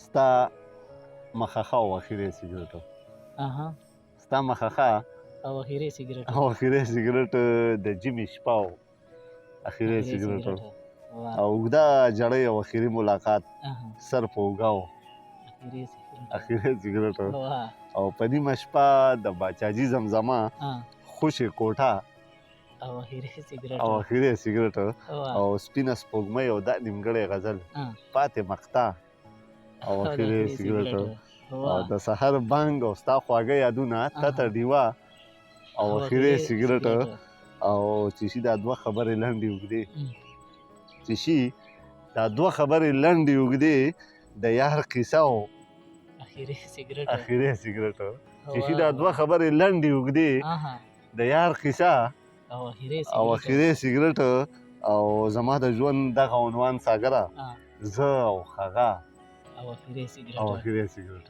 ستا مخخه او اخیری سیګریټ اها ستا مخخه او اخیری سیګریټ او اخیری سیګریټ د جیمي شپه او اخیری سیګریټ او اوږده جړۍ او اخیری ملاقات سر په اوږه و اخیری سیګریټ او په نیمه شپه د باچاجي زمزمه خوشې کوټه او اخیری سیګریټ او سپینه سپوږمۍ او دا نیمګړی غزل پاتې مقطع او اخیری سیګریټ او د سحر بانګ او ستا خواږه یادونه تته ډیوه او اخیری سیګریټ او چې شي دا دوه خبرې لنډې اوږدې چې شي دا دوه خبرې لنډې اوږدې د یار قصه او اخیری سیګریټ چې شي دا دوه خبرې لنډې اوږدې د یار قصه او اخیری سیګریټ او زما د ژوند دغه عنوان ساګره زه او هغه او اخیری سیګریټ